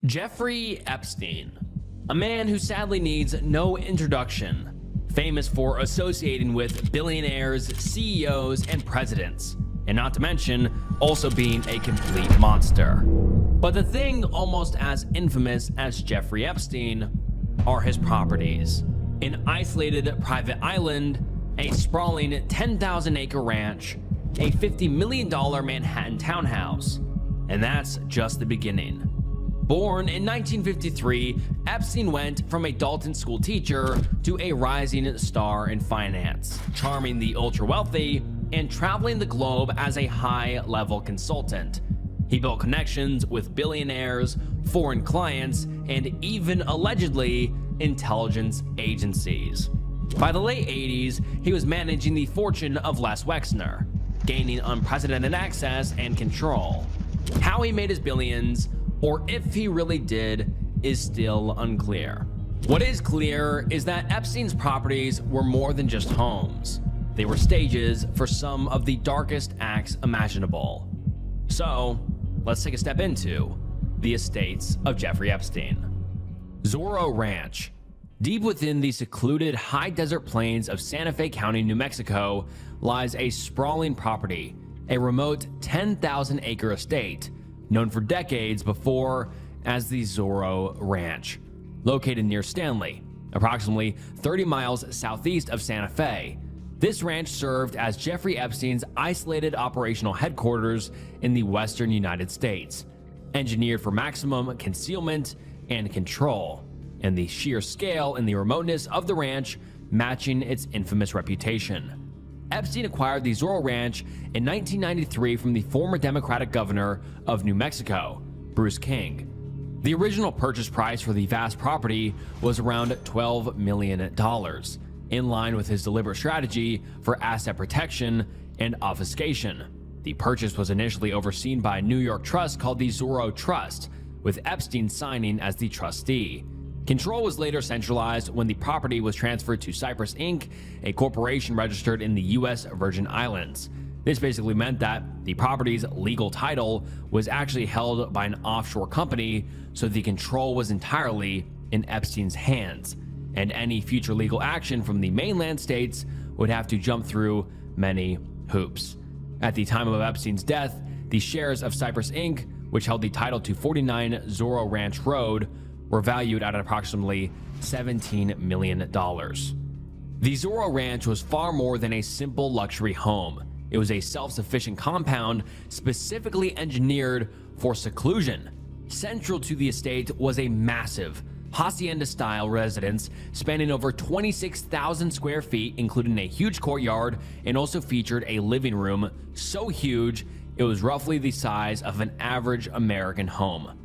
Jeffrey Epstein, a man who sadly needs no introduction, famous for associating with billionaires, CEOs, and presidents, and not to mention also being a complete monster. But the thing almost as infamous as Jeffrey Epstein are his properties. An isolated private island, a sprawling 10,000-acre ranch, a $50 million Manhattan townhouse, and that's just the beginning. Born in 1953, Epstein went from a Dalton school teacher to a rising star in finance, charming the ultra-wealthy and traveling the globe as a high-level consultant. He built connections with billionaires, foreign clients, and even, allegedly, intelligence agencies. By the late 80s, he was managing the fortune of Les Wexner, gaining unprecedented access and control. How he made his billions, or if he really did, is still unclear. What is clear is that Epstein's properties were more than just homes. They were stages for some of the darkest acts imaginable. So, let's take a step into the estates of Jeffrey Epstein. Zorro Ranch. Deep within the secluded high desert plains of Santa Fe County, New Mexico, lies a sprawling property, a remote 10,000-acre estate, known for decades before as the Zorro Ranch. Located near Stanley, approximately 30 miles southeast of Santa Fe, this ranch served as Jeffrey Epstein's isolated operational headquarters in the western United States, engineered for maximum concealment and control, and the sheer scale and the remoteness of the ranch matching its infamous reputation. Epstein acquired the Zorro Ranch in 1993 from the former Democratic governor of New Mexico, Bruce King. The original purchase price for the vast property was around $12 million, in line with his deliberate strategy for asset protection and obfuscation. The purchase was initially overseen by a New York trust called the Zorro Trust, with Epstein signing as the trustee. Control was later centralized when the property was transferred to Cypress Inc., a corporation registered in the U.S. Virgin Islands. This basically meant that the property's legal title was actually held by an offshore company, so the control was entirely in Epstein's hands, and any future legal action from the mainland states would have to jump through many hoops. At the time of Epstein's death, the shares of Cypress Inc., which held the title to 49 Zorro Ranch Road, were valued at approximately $17 million. The Zorro Ranch was far more than a simple luxury home. It was a self-sufficient compound specifically engineered for seclusion. Central to the estate was a massive hacienda-style residence spanning over 26,000 square feet, including a huge courtyard, and also featured a living room so huge it was roughly the size of an average American home.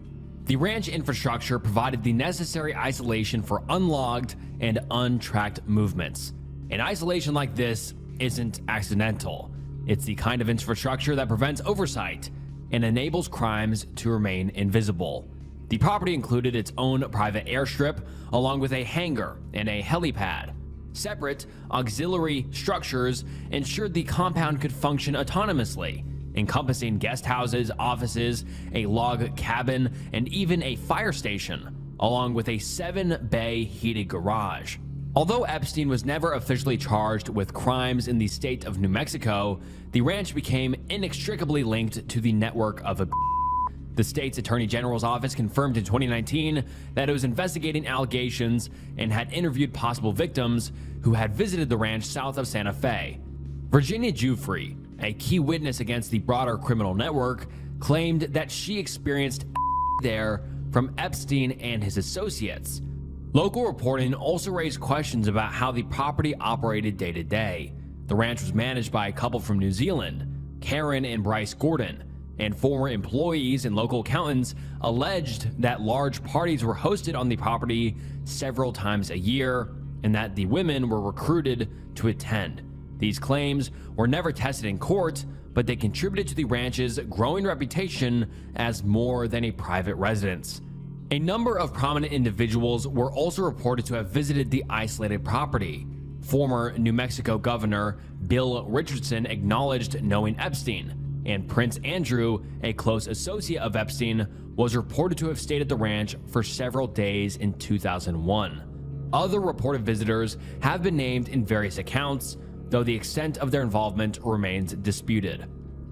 The ranch infrastructure provided the necessary isolation for unlogged and untracked movements. An isolation like this isn't accidental. It's the kind of infrastructure that prevents oversight and enables crimes to remain invisible. The property included its own private airstrip, along with a hangar and a helipad. Separate auxiliary structures ensured the compound could function autonomously, encompassing guest houses, offices, a log cabin, and even a fire station, along with a 7-bay heated garage. Although Epstein was never officially charged with crimes in the state of New Mexico, the ranch became inextricably linked to the network of The state's attorney general's office confirmed in 2019 that it was investigating allegations and had interviewed possible victims who had visited the ranch south of Santa Fe. Virginia Giuffre, a key witness against the broader criminal network, claimed that she experienced there from Epstein and his associates. Local reporting also raised questions about how the property operated day to day. The ranch was managed by a couple from New Zealand, Karen and Bryce Gordon, and former employees and local accountants alleged that large parties were hosted on the property several times a year and that the women were recruited to attend. These claims were never tested in court, but they contributed to the ranch's growing reputation as more than a private residence. A number of prominent individuals were also reported to have visited the isolated property. Former New Mexico Governor Bill Richardson acknowledged knowing Epstein, and Prince Andrew, a close associate of Epstein, was reported to have stayed at the ranch for several days in 2001. Other reported visitors have been named in various accounts, though the extent of their involvement remains disputed.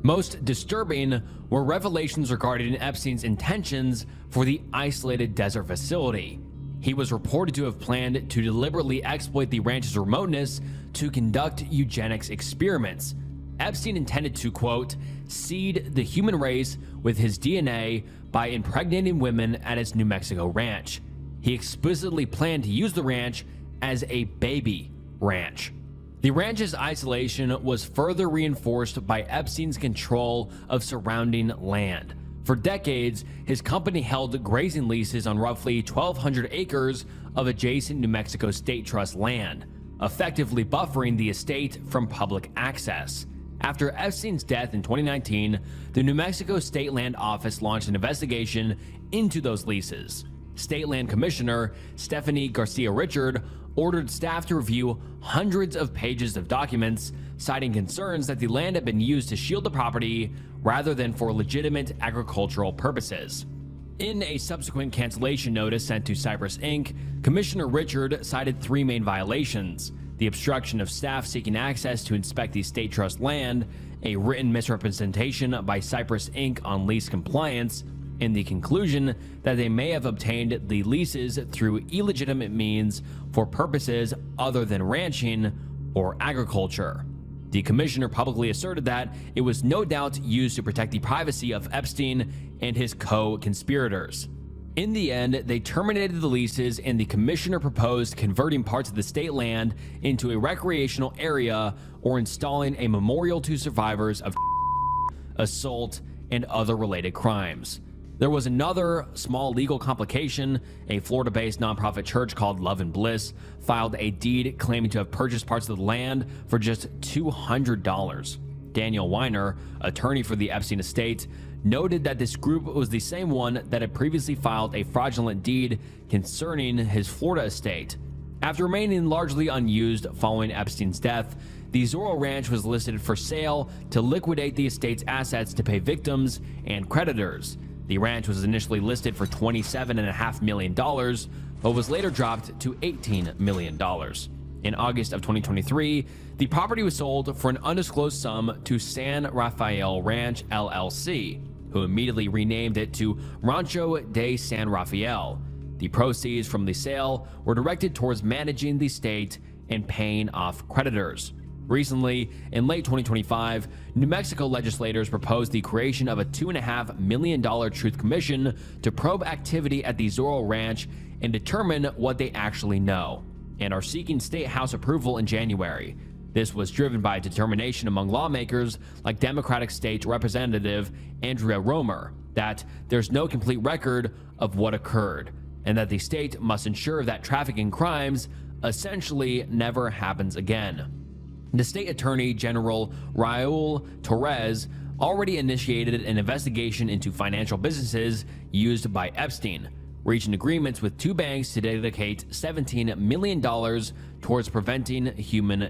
Most disturbing were revelations regarding Epstein's intentions for the isolated desert facility. He was reported to have planned to deliberately exploit the ranch's remoteness to conduct eugenics experiments. Epstein intended to, quote, seed the human race with his DNA by impregnating women at his New Mexico ranch. He explicitly planned to use the ranch as a baby ranch. The ranch's isolation was further reinforced by Epstein's control of surrounding land. For decades, his company held grazing leases on roughly 1,200 acres of adjacent New Mexico State Trust land, effectively buffering the estate from public access. After Epstein's death in 2019, the New Mexico State Land Office launched an investigation into those leases. State Land Commissioner Stephanie Garcia Richard ordered staff to review hundreds of pages of documents, citing concerns that the land had been used to shield the property rather than for legitimate agricultural purposes. In a subsequent cancellation notice sent to Cypress Inc., Commissioner Richard cited three main violations: the obstruction of staff seeking access to inspect the state trust land, a written misrepresentation by Cypress Inc. on lease compliance, and the conclusion that they may have obtained the leases through illegitimate means for purposes other than ranching or agriculture. The commissioner publicly asserted that it was no doubt used to protect the privacy of Epstein and his co-conspirators. In the end, they terminated the leases, and the commissioner proposed converting parts of the state land into a recreational area or installing a memorial to survivors of assault and other related crimes. There was another small legal complication. A Florida-based nonprofit church called Love and Bliss filed a deed claiming to have purchased parts of the land for just $200. Daniel Weiner, attorney for the Epstein estate, noted that this group was the same one that had previously filed a fraudulent deed concerning his Florida estate. After remaining largely unused following Epstein's death, the Zorro Ranch was listed for sale to liquidate the estate's assets to pay victims and creditors. The ranch was initially listed for $27.5 million, but was later dropped to $18 million. In August of 2023, the property was sold for an undisclosed sum to San Rafael Ranch LLC, who immediately renamed it to Rancho de San Rafael. The proceeds from the sale were directed towards managing the estate and paying off creditors. Recently, in late 2025, New Mexico legislators proposed the creation of a $2.5 million Truth Commission to probe activity at the Zorro Ranch and determine what they actually know, and are seeking state house approval in January. This was driven by a determination among lawmakers like Democratic State Representative Andrea Romer that there's no complete record of what occurred, and that the state must ensure that trafficking crimes essentially never happens again. The state attorney general Raul Torres already initiated an investigation into financial businesses used by Epstein, reaching agreements with two banks to dedicate $17 million towards preventing human.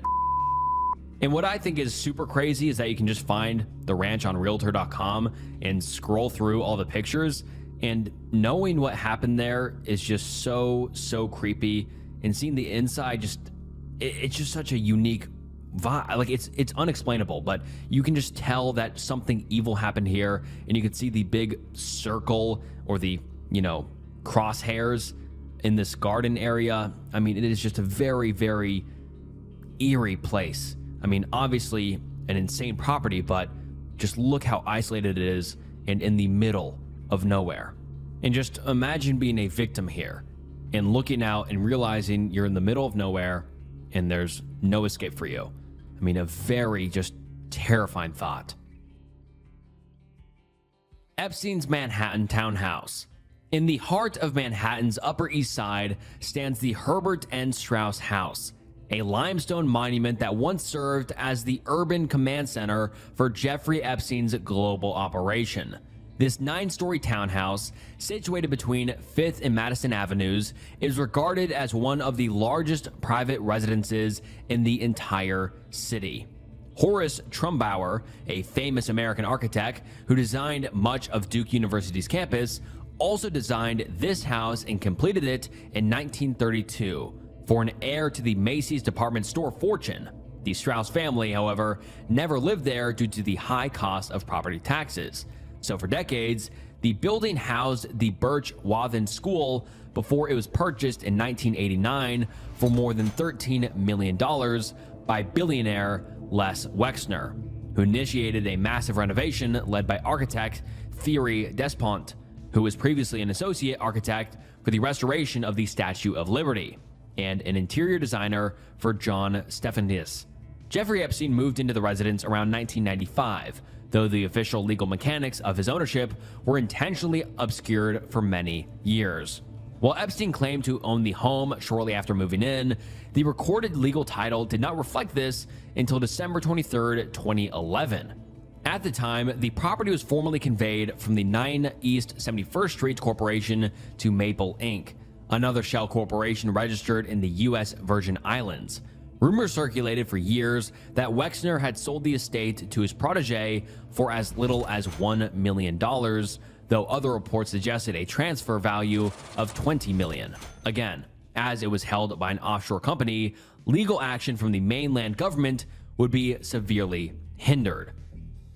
And what I think is super crazy is that you can just find the ranch on realtor.com and scroll through all the pictures, and knowing what happened there is just so creepy, and seeing the inside, it's just such a unique vibe. Like, it's unexplainable, but you can just tell that something evil happened here, and you can see the big circle or the crosshairs in this garden area. I mean, it is just a very eerie place. I mean, obviously an insane property, but just look how isolated it is and in the middle of nowhere. And just imagine being a victim here and looking out and realizing you're in the middle of nowhere and there's no escape for you. I mean, a very just terrifying thought. Epstein's Manhattan townhouse. In the heart of Manhattan's Upper East Side stands the Herbert N. Strauss House, a limestone monument that once served as the urban command center for Jeffrey Epstein's global operation. This 9-story townhouse, situated between 5th and Madison Avenues, is regarded as one of the largest private residences in the entire city. Horace Trumbauer, a famous American architect who designed much of Duke University's campus, also designed this house and completed it in 1932 for an heir to the Macy's department store fortune. The Strauss family, however, never lived there due to the high cost of property taxes. So for decades, the building housed the Birch Wathen School before it was purchased in 1989 for more than $13 million by billionaire Les Wexner, who initiated a massive renovation led by architect Thierry Despont, who was previously an associate architect for the restoration of the Statue of Liberty and an interior designer for John Stephanus. Jeffrey Epstein moved into the residence around 1995, though the official legal mechanics of his ownership were intentionally obscured for many years. While Epstein claimed to own the home shortly after moving in, the recorded legal title did not reflect this until December 23, 2011. At the time, the property was formally conveyed from the 9 East 71st Street Corporation to Maple Inc., another shell corporation registered in the U.S. Virgin Islands. Rumors circulated for years that Wexner had sold the estate to his protege for as little as $1 million, though other reports suggested a transfer value of $20 million. Again, as it was held by an offshore company, legal action from the mainland government would be severely hindered.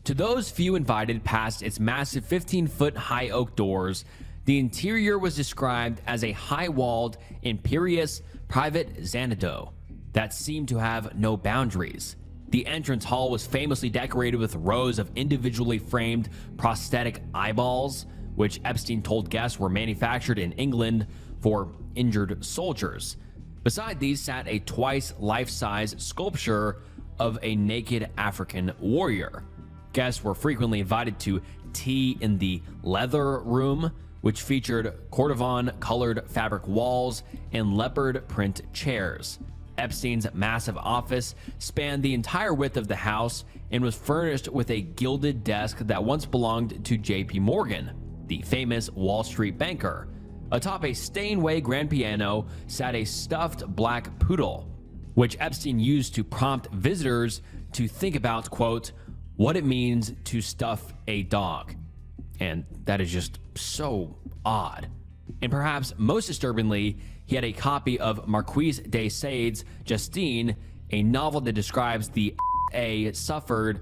To those few invited past its massive 15-foot high oak doors, the interior was described as a high-walled, imperious, private Xanadu that seemed to have no boundaries. The entrance hall was famously decorated with rows of individually framed prosthetic eyeballs, which Epstein told guests were manufactured in England for injured soldiers. Beside these sat a twice life-size sculpture of a naked African warrior. Guests were frequently invited to tea in the leather room, which featured cordovan-colored fabric walls and leopard print chairs. Epstein's massive office spanned the entire width of the house and was furnished with a gilded desk that once belonged to J.P. Morgan, the famous Wall Street banker. Atop a Steinway grand piano sat a stuffed black poodle, which Epstein used to prompt visitors to think about, quote, what it means to stuff a dog. And that is just so odd. And perhaps most disturbingly, he had a copy of Marquise de Sade's Justine, a novel that describes the suffered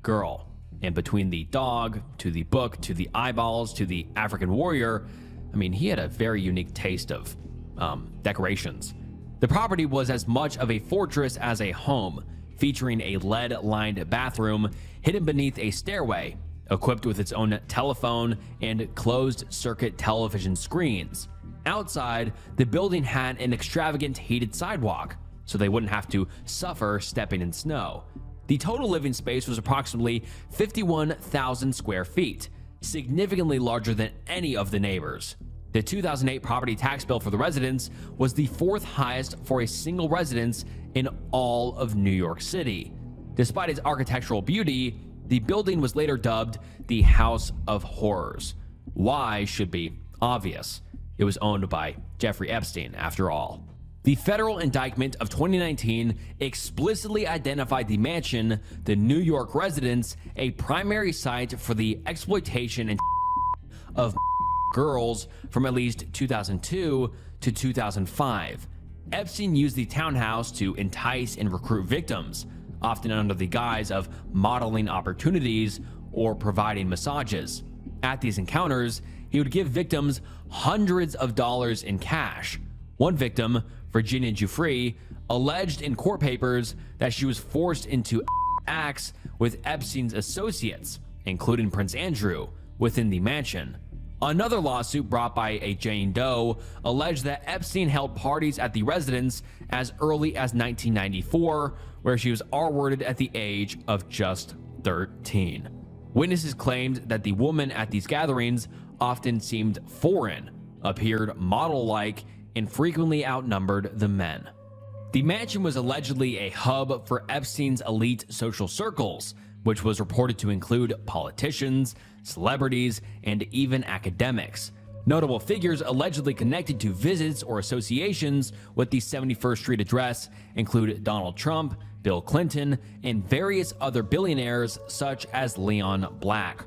girl. And between the dog, to the book, to the eyeballs, to the African warrior, I mean, he had a very unique taste of decorations. The property was as much of a fortress as a home, featuring a lead-lined bathroom hidden beneath a stairway, equipped with its own telephone and closed-circuit television screens. Outside, the building had an extravagant heated sidewalk, so they wouldn't have to suffer stepping in snow. The total living space was approximately 51,000 square feet, significantly larger than any of the neighbors. The 2008 property tax bill for the residence was the 4th highest for a single residence in all of New York City. Despite its architectural beauty, the building was later dubbed the House of Horrors. Why should be obvious. It was owned by Jeffrey Epstein, after all. The federal indictment of 2019 explicitly identified the mansion, the New York residence, a primary site for the exploitation and of girls from at least 2002 to 2005. Epstein used the townhouse to entice and recruit victims, often under the guise of modeling opportunities or providing massages. At these encounters, he would give victims hundreds of dollars in cash. One victim, Virginia Giuffre, alleged in court papers that she was forced into acts with Epstein's associates, including Prince Andrew, within the mansion. Another lawsuit brought by a Jane Doe alleged that Epstein held parties at the residence as early as 1994, where she was R-worded at the age of just 13. Witnesses claimed that the woman at these gatherings often seemed foreign, appeared model-like, and frequently outnumbered the men. The mansion was allegedly a hub for Epstein's elite social circles, which was reported to include politicians, celebrities, and even academics. Notable figures allegedly connected to visits or associations with the 71st Street address include Donald Trump, Bill Clinton, and various other billionaires such as Leon Black.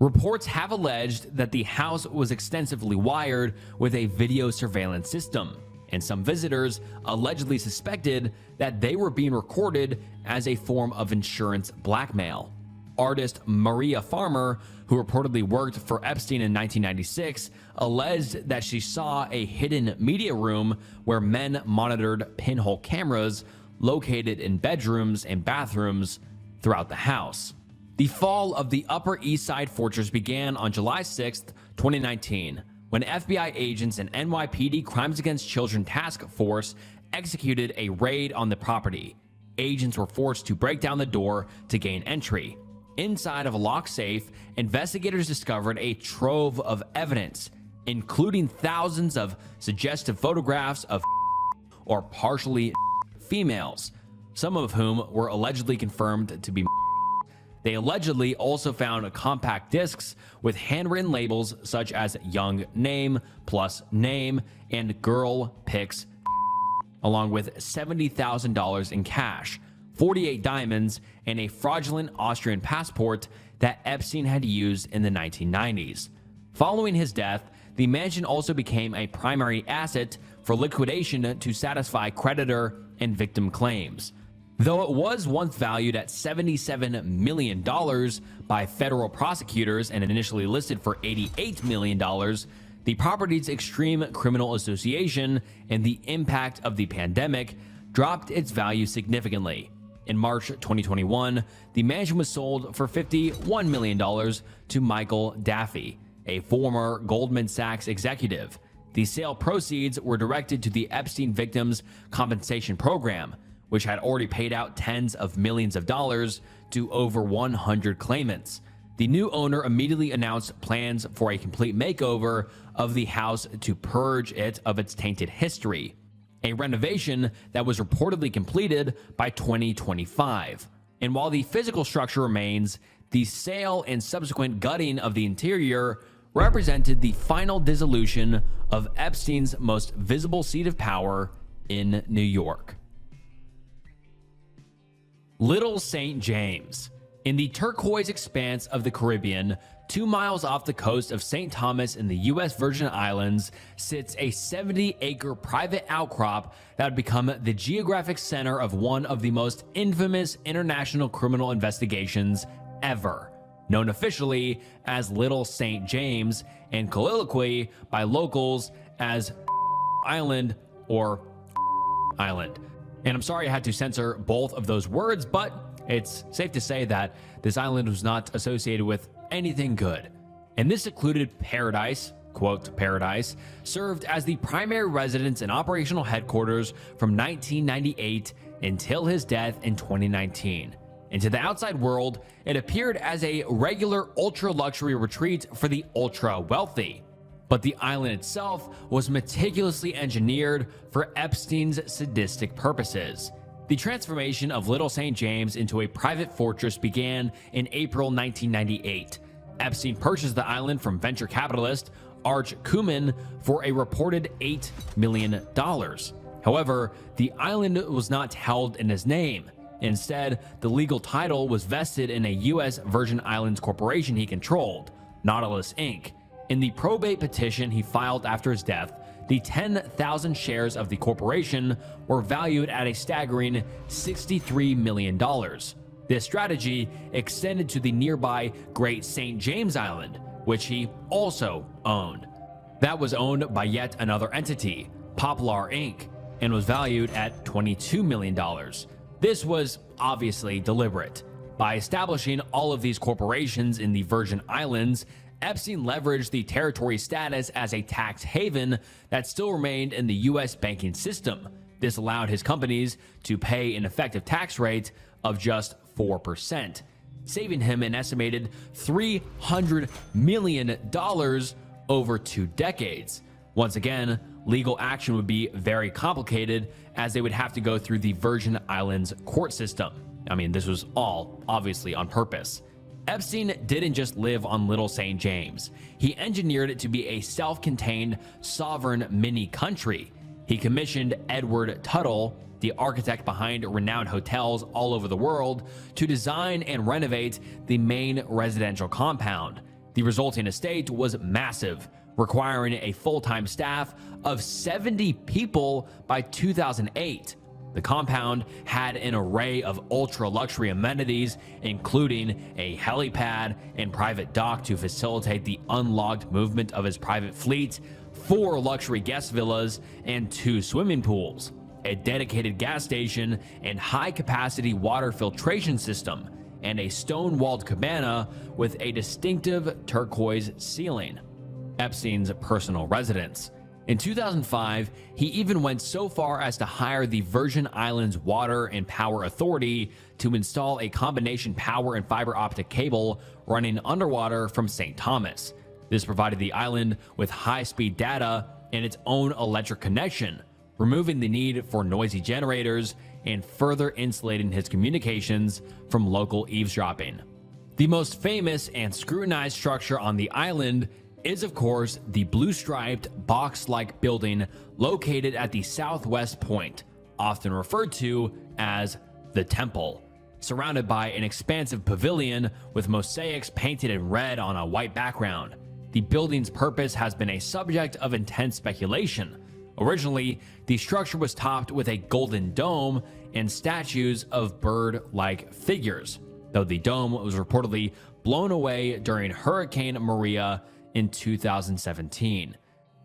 Reports have alleged that the house was extensively wired with a video surveillance system, and some visitors allegedly suspected that they were being recorded as a form of insurance blackmail. Artist Maria Farmer, who reportedly worked for Epstein in 1996, alleged that she saw a hidden media room where men monitored pinhole cameras located in bedrooms and bathrooms throughout the house. The fall of the Upper East Side Fortress began on July 6, 2019, when FBI agents and NYPD Crimes Against Children Task Force executed a raid on the property. Agents were forced to break down the door to gain entry. Inside of a locked safe, investigators discovered a trove of evidence, including thousands of suggestive photographs of or partially females, some of whom were allegedly confirmed to be. They allegedly also found compact discs with handwritten labels such as young name plus name and girl pics, along with $70,000 in cash, 48 diamonds, and a fraudulent Austrian passport that Epstein had used in the 1990s. Following his death, the mansion also became a primary asset for liquidation to satisfy creditor and victim claims. Though it was once valued at $77 million by federal prosecutors and initially listed for $88 million, the property's extreme criminal association and the impact of the pandemic dropped its value significantly. In March 2021, the mansion was sold for $51 million to Michael Daffy, a former Goldman Sachs executive. The sale proceeds were directed to the Epstein Victims Compensation Program, which had already paid out tens of millions of dollars to over 100 claimants. The new owner immediately announced plans for a complete makeover of the house to purge it of its tainted history, a renovation that was reportedly completed by 2025. And while the physical structure remains, the sale and subsequent gutting of the interior represented the final dissolution of Epstein's most visible seat of power in New York. Little St. James. In the turquoise expanse of the Caribbean, 2 miles off the coast of St. Thomas in the U.S. Virgin Islands, sits a 70-acre private outcrop that would become the geographic center of one of the most infamous international criminal investigations ever, known officially as Little St. James and colloquially by locals as Island or Island. And I'm sorry I had to censor both of those words, but it's safe to say that this island was not associated with anything good. And this secluded paradise, quote paradise, served as the primary residence and operational headquarters from 1998 until his death in 2019. And to the outside world, it appeared as a regular ultra-luxury retreat for the ultra-wealthy. But the island itself was meticulously engineered for Epstein's sadistic purposes. The transformation of Little St. James into a private fortress began in April 1998. Epstein purchased the island from venture capitalist Arch Kumin for a reported $8 million. However, the island was not held in his name. Instead, the legal title was vested in a U.S. Virgin Islands corporation he controlled, Nautilus Inc. In the probate petition he filed after his death, the 10,000 shares of the corporation were valued at a staggering $63 million. This strategy extended to the nearby Great St. James Island, which he also owned. That was owned by yet another entity, Poplar Inc., and was valued at $22 million. This was obviously deliberate. By establishing all of these corporations in the Virgin Islands, Epstein leveraged the territory's status as a tax haven that still remained in the U.S. banking system. This allowed his companies to pay an effective tax rate of just 4%, saving him an estimated $300 million over 2 decades. Once again, legal action would be very complicated as they would have to go through the Virgin Islands court system. I mean, this was all obviously on purpose. Epstein didn't just live on Little St. James. He engineered it to be a self-contained, sovereign mini-country. He commissioned Edward Tuttle, the architect behind renowned hotels all over the world, to design and renovate the main residential compound. The resulting estate was massive, requiring a full-time staff of 70 people by 2008. The compound had an array of ultra-luxury amenities, including a helipad and private dock to facilitate the unlocked movement of his private fleet, 4 luxury guest villas, and 2 swimming pools, a dedicated gas station and high-capacity water filtration system, and a stone-walled cabana with a distinctive turquoise ceiling. Epstein's personal residence. In 2005, he even went so far as to hire the Virgin Islands Water and Power Authority to install a combination power and fiber optic cable running underwater from St. Thomas. This provided the island with high-speed data and its own electric connection, removing the need for noisy generators and further insulating his communications from local eavesdropping. The most famous and scrutinized structure on the island is, of course, the blue-striped, box-like building located at the southwest point, often referred to as the Temple. Surrounded by an expansive pavilion with mosaics painted in red on a white background, the building's purpose has been a subject of intense speculation. Originally, the structure was topped with a golden dome and statues of bird-like figures, though the dome was reportedly blown away during Hurricane Maria in 2017.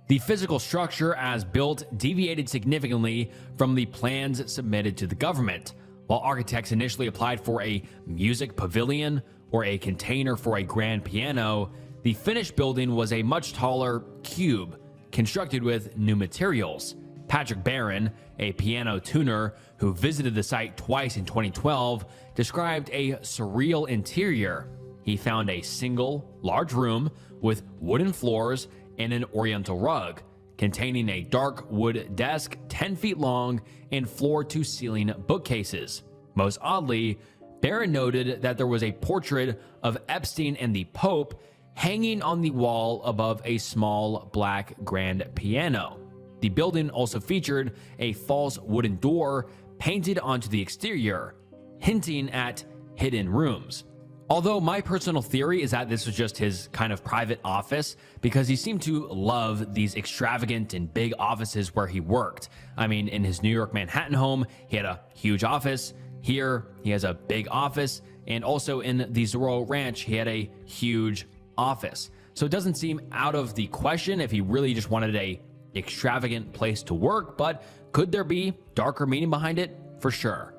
The physical structure as built deviated significantly from the plans submitted to the government. While architects initially applied for a music pavilion or a container for a grand piano, the finished building was a much taller cube constructed with new materials. Patrick Barron, a piano tuner who visited the site twice in 2012, described a surreal interior. He found a single, large room with wooden floors and an oriental rug, containing a dark wood desk 10 feet long and floor-to-ceiling bookcases. Most oddly, Barron noted that there was a portrait of Epstein and the Pope hanging on the wall above a small black grand piano. The building also featured a false wooden door painted onto the exterior, hinting at hidden rooms. Although my personal theory is that this was just his kind of private office, because he seemed to love these extravagant and big offices where he worked. I mean, in his New York Manhattan home, he had a huge office. Here, he has a big office. And also in the Zorro Ranch, he had a huge office. So it doesn't seem out of the question if he really just wanted a extravagant place to work, but could there be darker meaning behind it? For sure.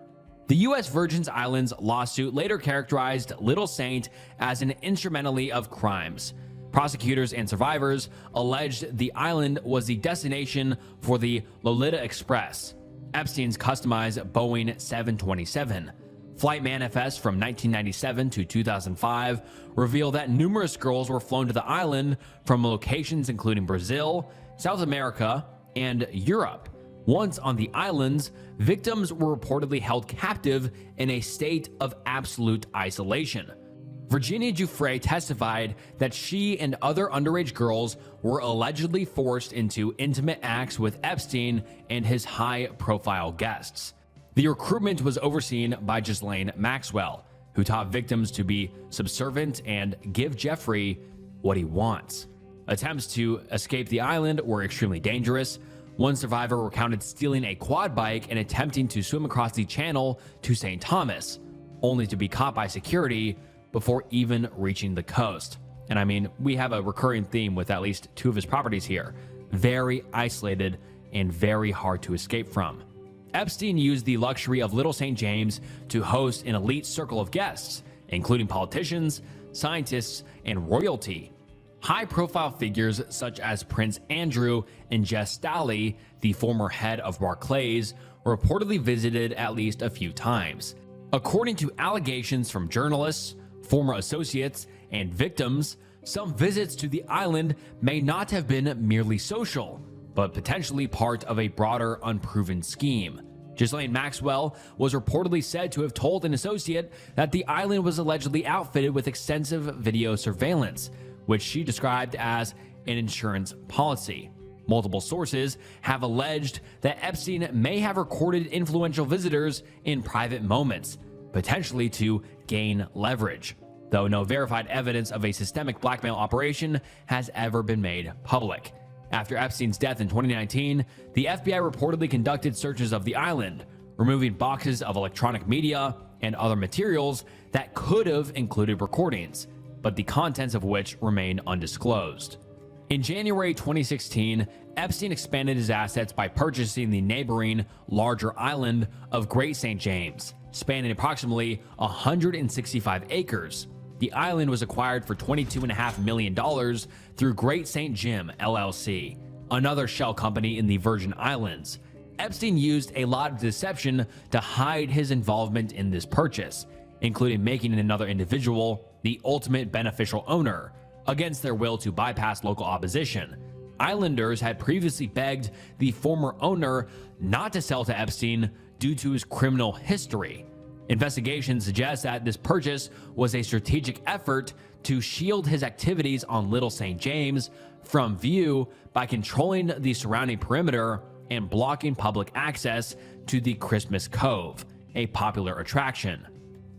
The U.S. Virgin Islands lawsuit later characterized Little Saint as an instrumentality of crimes. Prosecutors and survivors alleged the island was the destination for the Lolita Express, Epstein's customized Boeing 727. Flight manifests from 1997 to 2005 reveal that numerous girls were flown to the island from locations including Brazil, South America, and Europe. Once on the islands, victims were reportedly held captive in a state of absolute isolation. Virginia Giuffre testified that she and other underage girls were allegedly forced into intimate acts with Epstein and his high-profile guests. The recruitment was overseen by Ghislaine Maxwell, who taught victims to be subservient and give Jeffrey what he wants. Attempts to escape the island were extremely dangerous. One survivor recounted stealing a quad bike and attempting to swim across the channel to St. Thomas, only to be caught by security before even reaching the coast. And I mean, we have a recurring theme with at least 2 of his properties here. Very isolated and very hard to escape from. Epstein used the luxury of Little St. James to host an elite circle of guests, including politicians, scientists, and royalty. High-profile figures such as Prince Andrew and Jess Staley, the former head of Barclays, reportedly visited at least a few times. According to allegations from journalists, former associates, and victims, some visits to the island may not have been merely social, but potentially part of a broader unproven scheme. Ghislaine Maxwell was reportedly said to have told an associate that the island was allegedly outfitted with extensive video surveillance, which she described as an insurance policy. Multiple sources have alleged that Epstein may have recorded influential visitors in private moments, potentially to gain leverage. though no verified evidence of a systemic blackmail operation has ever been made public. After Epstein's death in 2019, the FBI reportedly conducted searches of the island, removing boxes of electronic media and other materials that could have included recordings, but the contents of which remain undisclosed. In January 2016, Epstein expanded his assets by purchasing the neighboring, larger island of Great St. James, spanning approximately 165 acres. The island was acquired for $22.5 million through Great St. Jim LLC, another shell company in the Virgin Islands. Epstein used a lot of deception to hide his involvement in this purchase, including making another individual the ultimate beneficial owner, against their will to bypass local opposition. Islanders had previously begged the former owner not to sell to Epstein due to his criminal history. Investigations suggest that this purchase was a strategic effort to shield his activities on Little St. James from view by controlling the surrounding perimeter and blocking public access to the Christmas Cove, a popular attraction.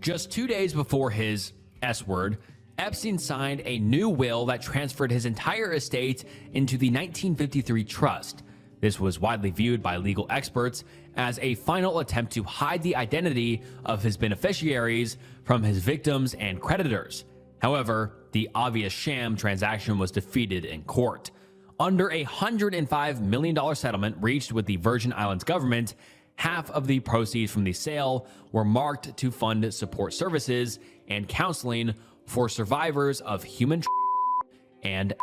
Just 2 days before his S-word, Epstein signed a new will that transferred his entire estate into the 1953 trust. This was widely viewed by legal experts as a final attempt to hide the identity of his beneficiaries from his victims and creditors. However, the obvious sham transaction was defeated in court. Under a $105 million settlement reached with the Virgin Islands government, half of the proceeds from the sale were marked to fund support services and counseling for survivors of human and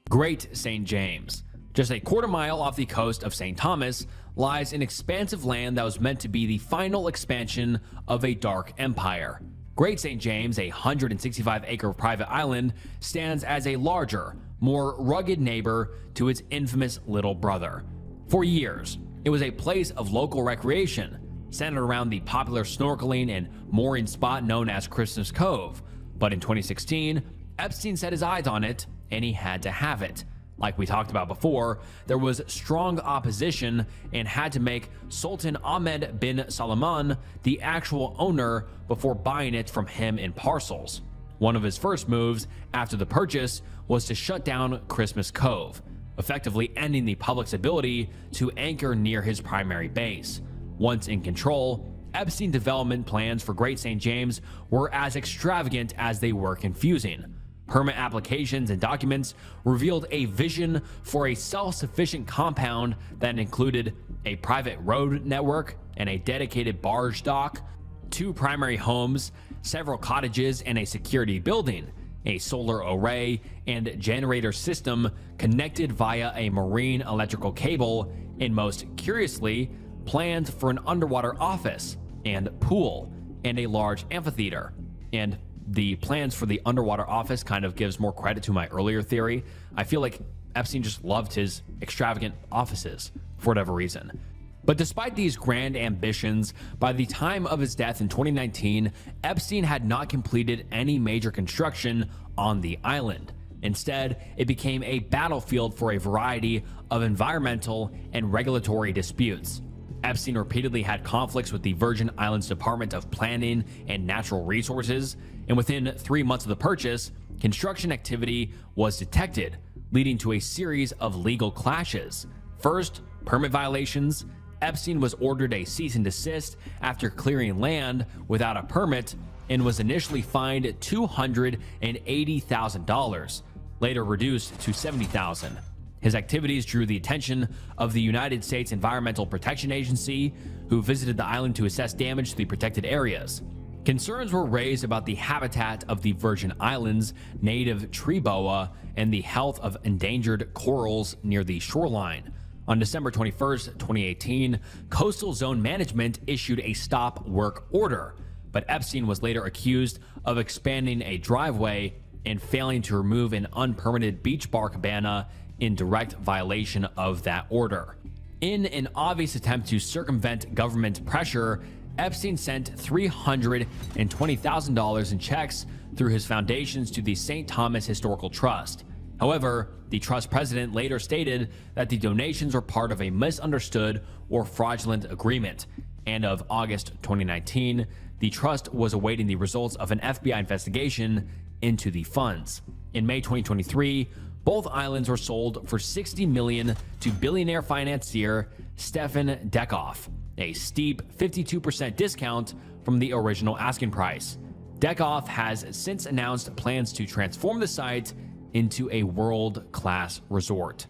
Great St. James. Just a quarter-mile off the coast of St. Thomas lies an expansive land that was meant to be the final expansion of a dark empire. Great St. James, a 165-acre private island, stands as a larger, more rugged neighbor to its infamous little brother. For years, it was a place of local recreation, centered around the popular snorkeling and mooring spot known as Christmas Cove. But in 2016, Epstein set his eyes on it, and he had to have it. Like we talked about before, there was strong opposition and had to make Sultan Ahmed bin Salman the actual owner before buying it from him in parcels. One of his first moves after the purchase was to shut down Christmas Cove, effectively ending the public's ability to anchor near his primary base. Once in control, Epstein development plans for Great St. James were as extravagant as they were confusing. Permit applications and documents revealed a vision for a self-sufficient compound that included a private road network and a dedicated barge dock, 2 primary homes, several cottages, and a security building, a solar array and generator system connected via a marine electrical cable, and most curiously, plans for an underwater office and pool and a large amphitheater. And the plans for the underwater office kind of gives more credit to my earlier theory. I feel like Epstein just loved his extravagant offices for whatever reason. But despite these grand ambitions, by the time of his death in 2019, Epstein had not completed any major construction on the island. Instead, it became a battlefield for a variety of environmental and regulatory disputes. Epstein repeatedly had conflicts with the Virgin Islands Department of Planning and Natural Resources, and within 3 months of the purchase, construction activity was detected, leading to a series of legal clashes. First, permit violations. Epstein was ordered a cease and desist after clearing land without a permit and was initially fined $280,000, later reduced to $70,000. His activities drew the attention of the United States Environmental Protection Agency, who visited the island to assess damage to the protected areas. Concerns were raised about the habitat of the Virgin Islands, native tree boa, and the health of endangered corals near the shoreline. On December 21st, 2018, Coastal Zone Management issued a stop work order, but Epstein was later accused of expanding a driveway and failing to remove an unpermitted beach bar cabana in direct violation of that order. In an obvious attempt to circumvent government pressure, Epstein sent $320,000 in checks through his foundations to the St. Thomas Historical Trust. However, the trust president later stated that the donations were part of a misunderstood or fraudulent agreement, and of August 2019, the trust was awaiting the results of an FBI investigation into the funds. In May 2023, both islands were sold for $60 million to billionaire financier Stefan Dekoff, a steep 52% discount from the original asking price. Dekoff has since announced plans to transform the site into a world-class resort.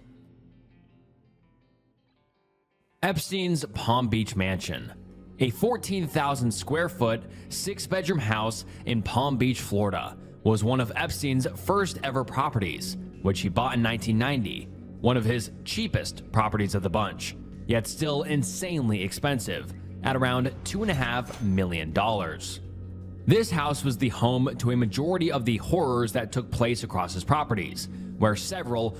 Epstein's Palm Beach Mansion. A 14,000 square foot, 6-bedroom house in Palm Beach, Florida, was one of Epstein's first ever properties, which he bought in 1990, one of his cheapest properties of the bunch, yet still insanely expensive, at around $2.5 million. This house was the home to a majority of the horrors that took place across his properties, where several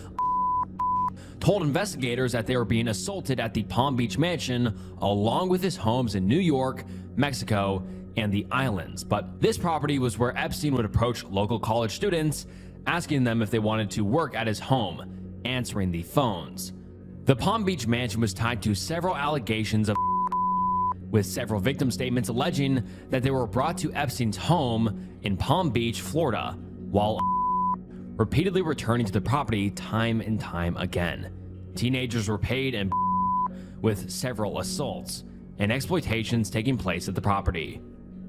told investigators that they were being assaulted at the Palm Beach Mansion, along with his homes in New York, Mexico, and the islands. But this property was where Epstein would approach local college students, asking them if they wanted to work at his home, answering the phones. The Palm Beach Mansion was tied to several allegations of with several victim statements alleging that they were brought to Epstein's home in Palm Beach, Florida, while repeatedly returning to the property time and time again. Teenagers were paid and with several assaults and exploitations taking place at the property.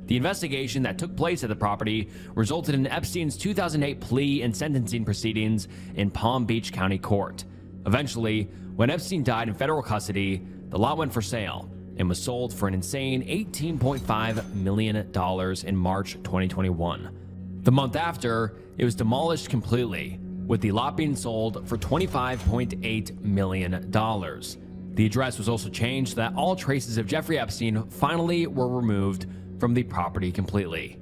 The investigation that took place at the property resulted in Epstein's 2008 plea and sentencing proceedings in Palm Beach County Court. Eventually, when Epstein died in federal custody, the lot went for sale and was sold for an insane $18.5 million in March 2021. The month after, it was demolished completely, with the lot being sold for $25.8 million. The address was also changed so that all traces of Jeffrey Epstein finally were removed from the property completely.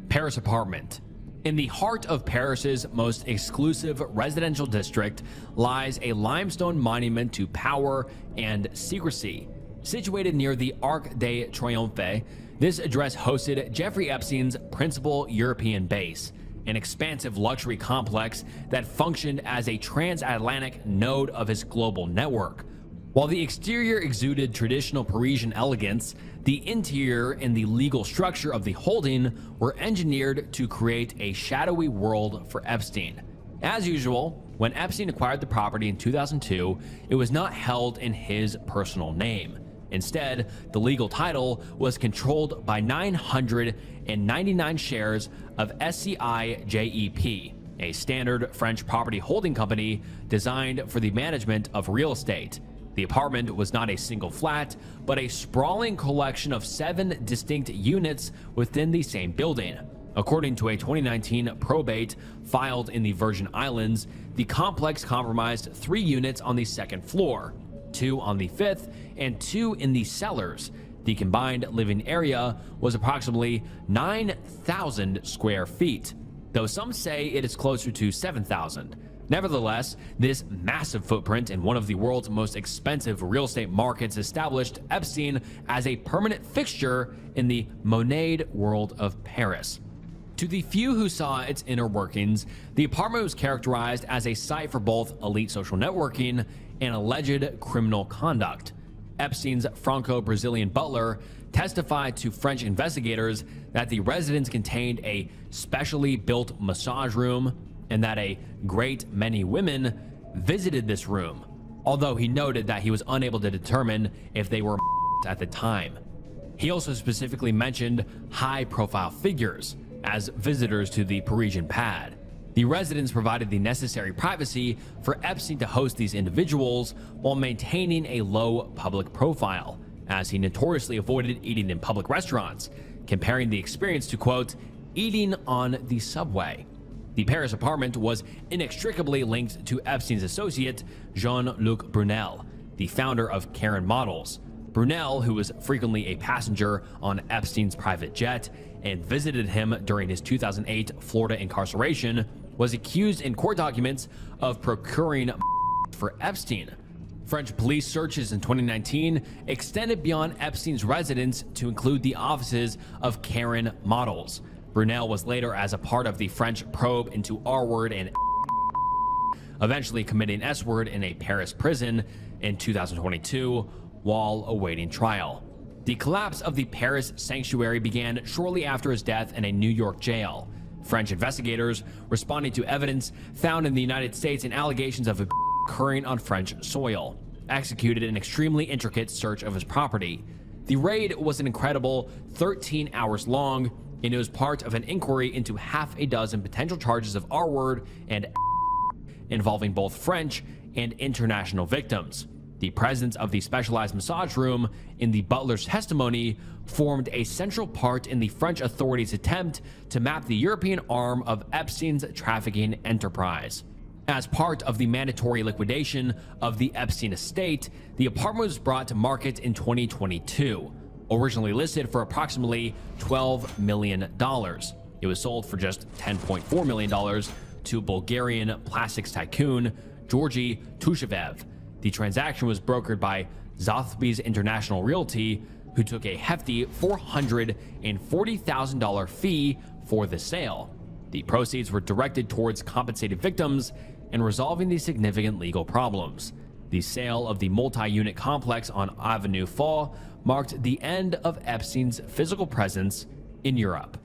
Paris apartment. In the heart of Paris's most exclusive residential district lies a limestone monument to power and secrecy. Situated near the Arc de Triomphe, this address hosted Jeffrey Epstein's principal European base, an expansive luxury complex that functioned as a transatlantic node of his global network. While the exterior exuded traditional Parisian elegance, the interior and the legal structure of the holding were engineered to create a shadowy world for Epstein. As usual, when Epstein acquired the property in 2002, it was not held in his personal name. Instead, the legal title was controlled by 999 shares of SCI JEP, a standard French property holding company designed for the management of real estate. The apartment was not a single flat, but a sprawling collection of 7 distinct units within the same building. According to a 2019 probate filed in the Virgin Islands, the complex comprised 3 units on the second floor, 2 on the 5th, and 2 in the cellars. The combined living area was approximately 9,000 square feet, though some say it is closer to 7,000. Nevertheless, this massive footprint in one of the world's most expensive real estate markets established Epstein as a permanent fixture in the moneyed world of Paris. To the few who saw its inner workings, the apartment was characterized as a site for both elite social networking and alleged criminal conduct. Epstein's Franco-Brazilian butler testified to French investigators that the residence contained a specially built massage room and that a great many women visited this room, although he noted that he was unable to determine if they were at the time. He also specifically mentioned high-profile figures as visitors to the Parisian pad. The residence provided the necessary privacy for Epstein to host these individuals while maintaining a low public profile, as he notoriously avoided eating in public restaurants, comparing the experience to, quote, eating on the subway. The Paris apartment was inextricably linked to Epstein's associate, Jean-Luc Brunel, the founder of Karen Models. Brunel, who was frequently a passenger on Epstein's private jet and visited him during his 2008 Florida incarceration, was accused in court documents of procuring for Epstein. French police searches in 2019 extended beyond Epstein's residence to include the offices of Karen Models. Brunel was later as a part of the French probe into R-word and eventually committing S-word in a Paris prison in 2022, while awaiting trial. The collapse of the Paris sanctuary began shortly after his death in a New York jail. French investigators responding to evidence found in the United States and allegations of occurring on French soil, executed an extremely intricate search of his property. The raid was an incredible 13 hours long, and it was part of an inquiry into half a dozen potential charges of R-word and involving both French and international victims. The presence of the specialized massage room in the butler's testimony formed a central part in the French authorities' attempt to map the European arm of Epstein's trafficking enterprise. As part of the mandatory liquidation of the Epstein estate, the apartment was brought to market in 2022. Originally listed for approximately $12 million, it was sold for just $10.4 million to Bulgarian plastics tycoon Georgy Tushev. The transaction was brokered by Sotheby's International Realty, who took a hefty $440,000 fee for the sale. The proceeds were directed towards compensated victims and resolving the significant legal problems. The sale of the multi-unit complex on Avenue Fall marked the end of Epstein's physical presence in Europe.